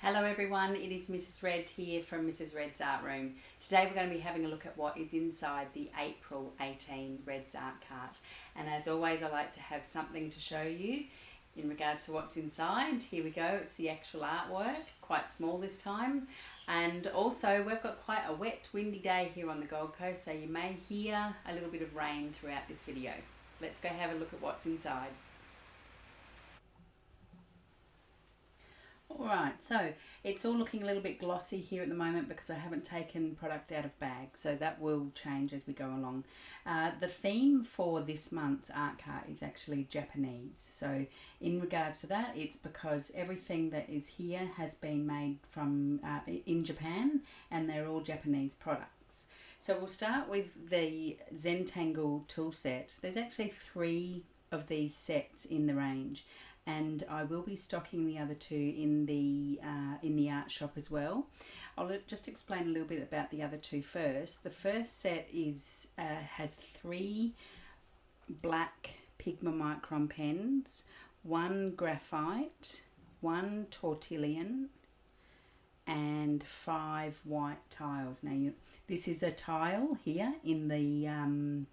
Hello everyone, it is Mrs. Red here from Mrs. Red's Art Room. Today we're going to be having a look at what is inside the April 18 Red's Art Cart. And as always, I like to have something to show you in regards to what's inside. Here we go, it's the actual artwork, quite small this time. And also we've got quite a wet, windy day here on the Gold Coast, so you may hear a little bit of rain throughout this video. Let's go have a look at what's inside. Alright, so it's all looking a little bit glossy here at the moment because I haven't taken product out of bags, so that will change as we go along. The theme for this month's art cart is actually Japanese. So in regards to that, it's because everything that is here has been made from in Japan, and they're all Japanese products. So we'll start with the Zentangle tool set. There's actually 3 of these sets in the range, and I will be stocking the other 2 in the art shop as well. I'll just explain a little bit about the other 2 first. The first set is has 3 black Pigma Micron pens, 1 graphite, 1 tortillon, and 5 white tiles. Now this is a tile here in the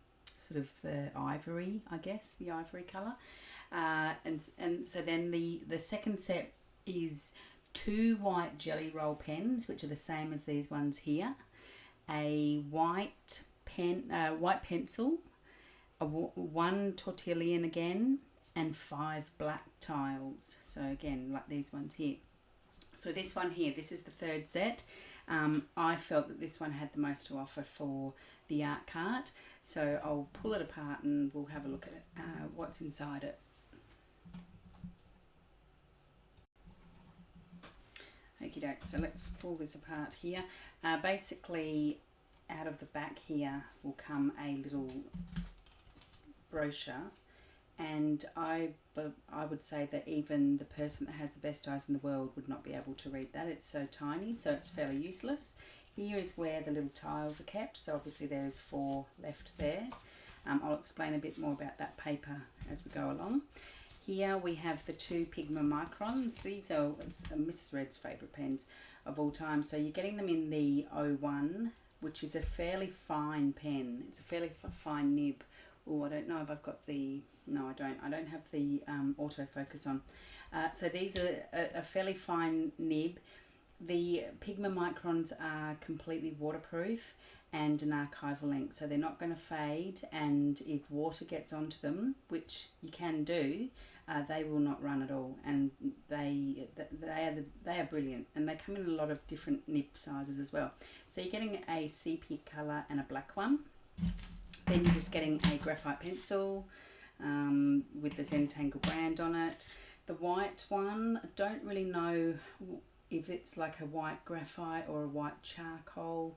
sort of the ivory, I guess, the ivory colour. And so then the second set is 2 white jelly roll pens, which are the same as these ones here, a white pencil, 1 tortillon again, and 5 black tiles. So again, like these ones here. So this one here, this is the third set. I felt that this one had the most to offer for the art cart, so I'll pull it apart and we'll have a look at what's inside it. Okie doke, so let's pull this apart here. Basically, out of the back here will come a little brochure, and I would say that even the person that has the best eyes in the world would not be able to read that. It's so tiny, so it's fairly useless. Here is where the little tiles are kept, so obviously there's 4 left there. I'll explain a bit more about that paper as we go along. Here we have the 2 Pigma Microns. These are Mrs. Red's favourite pens of all time. So you're getting them in the 01, which is a fairly fine pen. It's a fairly fine nib. Oh, I don't know if I've got the... No, I don't. I don't have the autofocus on. So these are a fairly fine nib. The Pigma Microns are completely waterproof and an archival length, so they're not going to fade, and if water gets onto them, which you can do, they will not run at all, and they are brilliant, and they come in a lot of different nib sizes as well. So you're getting a sepia colour and a black one. Then you're just getting a graphite pencil with the Zentangle brand on it. The white one, I don't really know if it's like a white graphite or a white charcoal.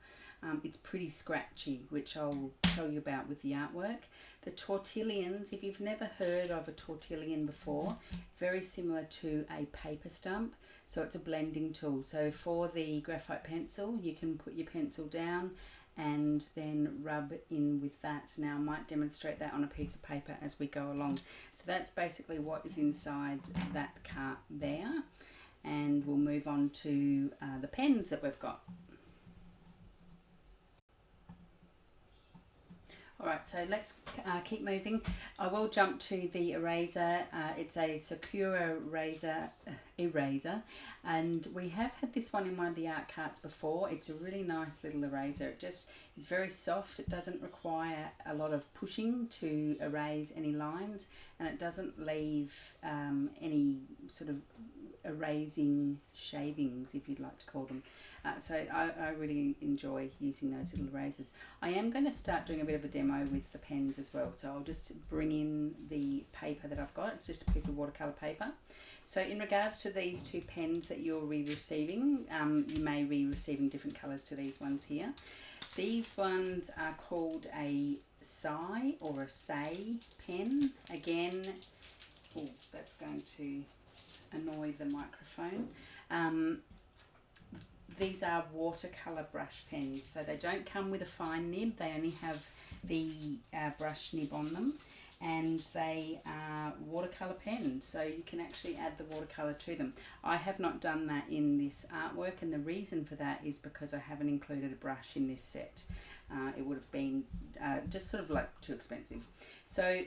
It's pretty scratchy, which I'll tell you about with the artwork. The tortillons, if you've never heard of a tortillon before, very similar to a paper stump. So it's a blending tool. So for the graphite pencil, you can put your pencil down and then rub in with that. Now I might demonstrate that on a piece of paper as we go along. So that's basically what is inside that cart there. And we'll move on to the pens that we've got. Alright, so let's keep moving. I will jump to the eraser. It's a Sakura eraser, and we have had this one in one of the art carts before. It's a really nice little eraser. It just is very soft. It doesn't require a lot of pushing to erase any lines, and it doesn't leave any sort of erasing shavings, if you'd like to call them. So I really enjoy using those little erasers. I am going to start doing a bit of a demo with the pens as well, so I'll just bring in the paper that I've got. It's just a piece of watercolour paper. So in regards to these 2 pens that you'll be receiving, you may be receiving different colours to these ones here. These ones are called a Sai or a Say pen. Again, oh, that's going to annoy the microphone. These are watercolour brush pens, so they don't come with a fine nib. They only have the brush nib on them, and they are watercolour pens, so you can actually add the watercolour to them. I have not done that in this artwork, and the reason for that is because I haven't included a brush in this set. It would have been just sort of like too expensive. So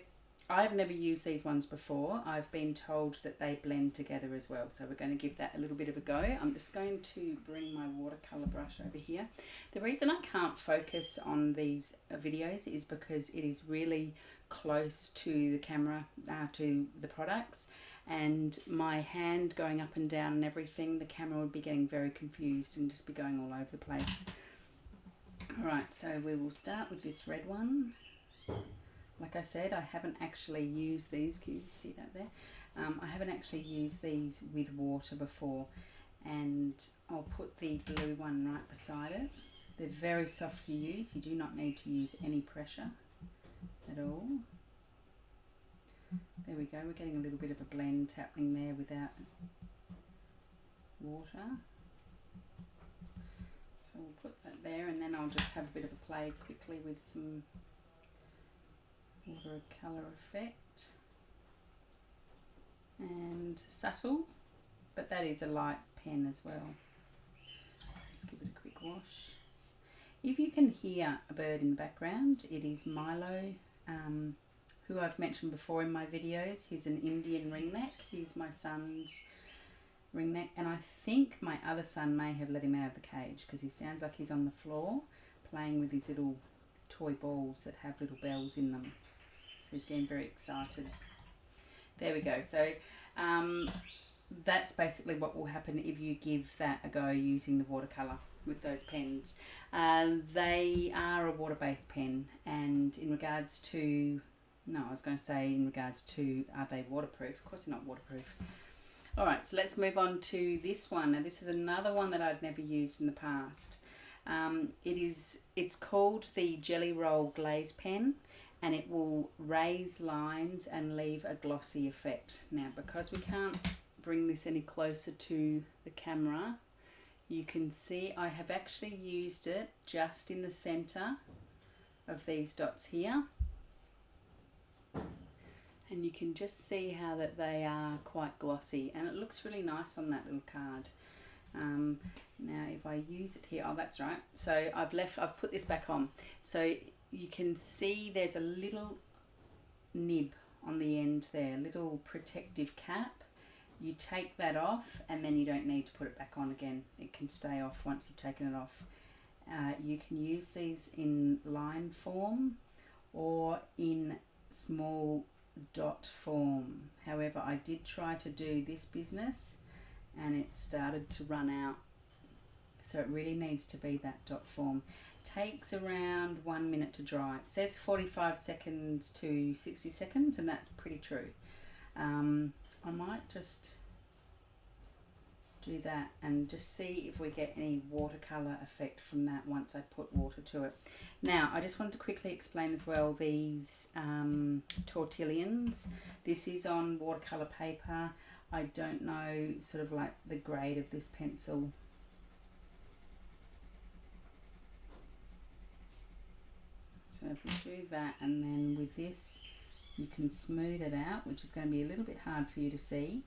I've never used these ones before. I've been told that they blend together as well, so we're going to give that a little bit of a go. I'm just going to bring my watercolour brush over here. The reason I can't focus on these videos is because it is really close to the camera, to the products, and my hand going up and down and everything, the camera would be getting very confused and just be going all over the place. Alright, so we will start with this red one. Like I said, I haven't actually used these. Can you see that there? I haven't actually used these with water before, and I'll put the blue one right beside it. They're very soft to use. You do not need to use any pressure at all. There we go. We're getting a little bit of a blend happening there without water. So we'll put that there, and then I'll just have a bit of a play quickly with some watercolour effect, and subtle, but that is a light pen as well. Just give it a quick wash. If you can hear a bird in the background, it is Milo, who I've mentioned before in my videos. He's an Indian ringneck. He's my son's ringneck, and I think my other son may have let him out of the cage because he sounds like he's on the floor playing with his little toy balls that have little bells in them. So he's getting very excited. There we go. So that's basically what will happen if you give that a go using the watercolour with those pens. They are a water-based pen, and in regards to, no, I was going to say in regards to, are they waterproof? Of course they're not waterproof. Alright, so let's move on to this one. Now this is another one that I'd never used in the past. It's called the Jelly Roll Glaze Pen, and it will raise lines and leave a glossy effect. Now, because we can't bring this any closer to the camera, you can see I have actually used it just in the center of these dots here. And you can just see how that they are quite glossy, and it looks really nice on that little card. Now if I use it here, oh that's right, so I've put this back on, so you can see there's a little nib on the end there, little protective cap. You take that off and then you don't need to put it back on again. It can stay off once you've taken it off. You can use these in line form or in small dot form. However, I did try to do this business and it started to run out. So it really needs to be that dot form. Takes around 1 minute to dry. It says 45 seconds to 60 seconds, and that's pretty true. I might just do that and just see if we get any watercolour effect from that once I put water to it. Now, I just wanted to quickly explain as well these Tortillions. This is on watercolour paper. I don't know sort of like the grade of this pencil. So if we do that, and then with this you can smooth it out, which is going to be a little bit hard for you to see,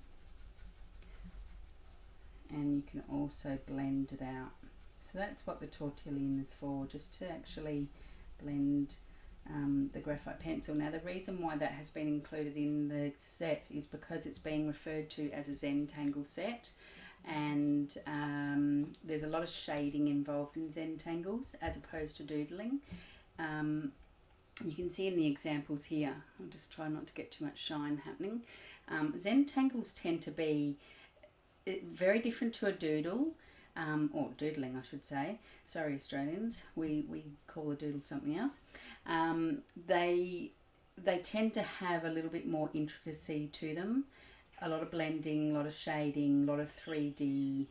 and you can also blend it out. So that's what the Tortillion is for, just to actually blend the graphite pencil. Now the reason why that has been included in the set is because it's being referred to as a Zentangle set, and there's a lot of shading involved in Zentangles as opposed to doodling. You can see in the examples here, I'll just try not to get too much shine happening. Zentangles tend to be very different to a doodle, or doodling I should say. Sorry Australians, we call a doodle something else. They tend to have a little bit more intricacy to them, a lot of blending, a lot of shading, a lot of 3D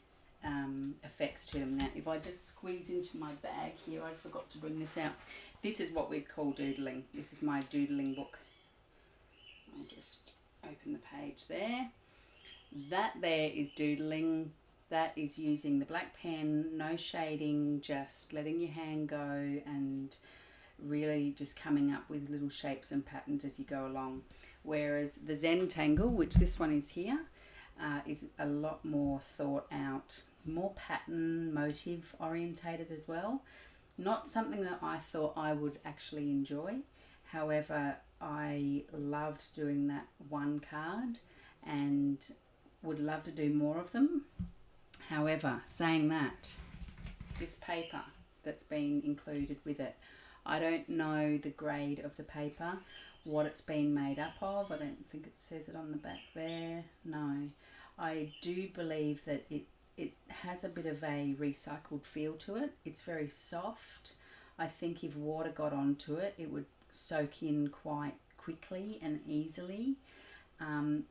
effects to them. Now if I just squeeze into my bag here, I forgot to bring this out. This is what we'd call doodling. This is my doodling book. I'll just open the page there. That there is doodling. That is using the black pen, no shading, just letting your hand go and really just coming up with little shapes and patterns as you go along. Whereas the Zentangle, which this one is here, is a lot more thought out, more pattern motive orientated as well. Not something that I thought I would actually enjoy. However, I loved doing that one card and would love to do more of them. However, saying that, this paper that's been included with it, I don't know the grade of the paper, what it's been made up of. I don't think it says it on the back there. No. I do believe that it has a bit of a recycled feel to it. It's very soft. I think if water got onto it, it would soak in quite quickly and easily.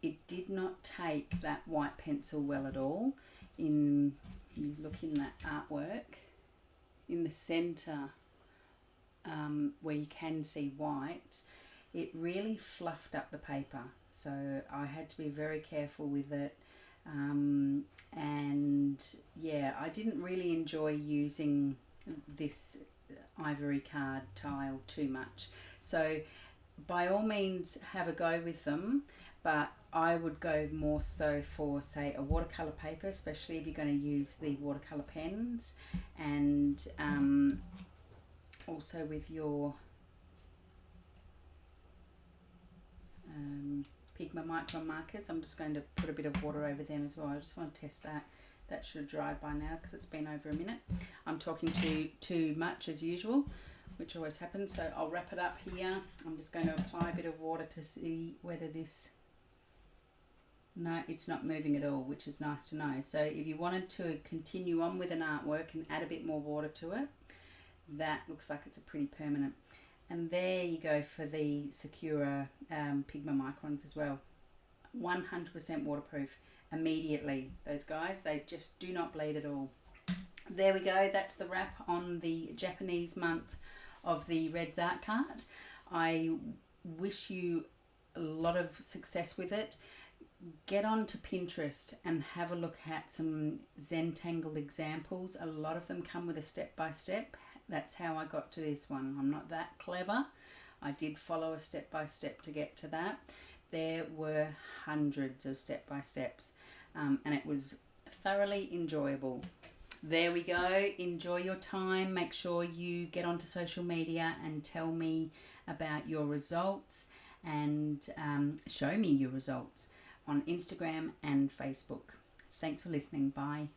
It did not take that white pencil well at all. In look in that artwork, in the centre where you can see white, it really fluffed up the paper. So I had to be very careful with it. And yeah, I didn't really enjoy using this ivory card tile too much. So by all means have a go with them, but I would go more so for, say, a watercolour paper, especially if you're going to use the watercolour pens, and also with your Pigma micron markers. I'm just going to put a bit of water over them as well. I just want to test that. That should have dried by now because it's been over a minute. I'm talking too much as usual, which always happens. So I'll wrap it up here. I'm just going to apply a bit of water to see whether this... No, it's not moving at all, which is nice to know. So if you wanted to continue on with an artwork and add a bit more water to it, that looks like it's a pretty permanent. And there you go for the Sakura Pigma Microns as well. 100% waterproof immediately. Those guys, they just do not bleed at all. There we go. That's the wrap on the Japanese month of the Reds Art Cart. I wish you a lot of success with it. Get onto Pinterest and have a look at some Zentangle examples. A lot of them come with a step-by-step. That's how I got to this one. I'm not that clever. I did follow a step-by-step to get to that. There were hundreds of step-by-steps, and it was thoroughly enjoyable. There we go. Enjoy your time. Make sure you get onto social media and tell me about your results, and show me your results on Instagram and Facebook. Thanks for listening. Bye.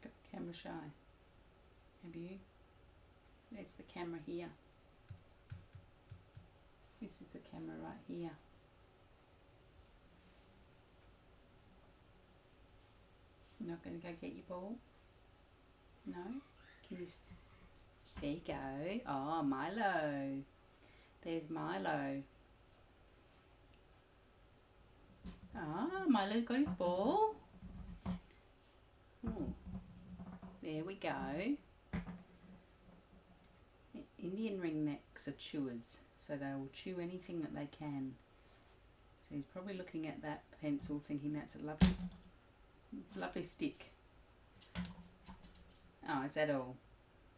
Got the camera shy. Have you? It's the camera here. This is the camera right here. You're not going to go get your ball? No? Can you... There you go. Oh, Milo. There's Milo. Ah, Milo got his ball. Oh, there we go. Indian ringnecks are chewers, so they will chew anything that they can. So he's probably looking at that pencil thinking that's a lovely stick. Oh, is that all?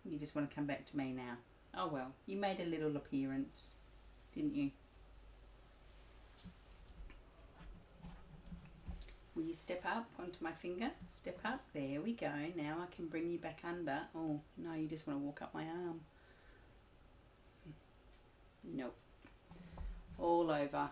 You just want to come back to me now? Oh well, you made a little appearance, didn't you? Will you step up onto my finger? Step up. There we go. Now I can bring you back under. Oh, no, you just want to walk up my arm. Nope. All over.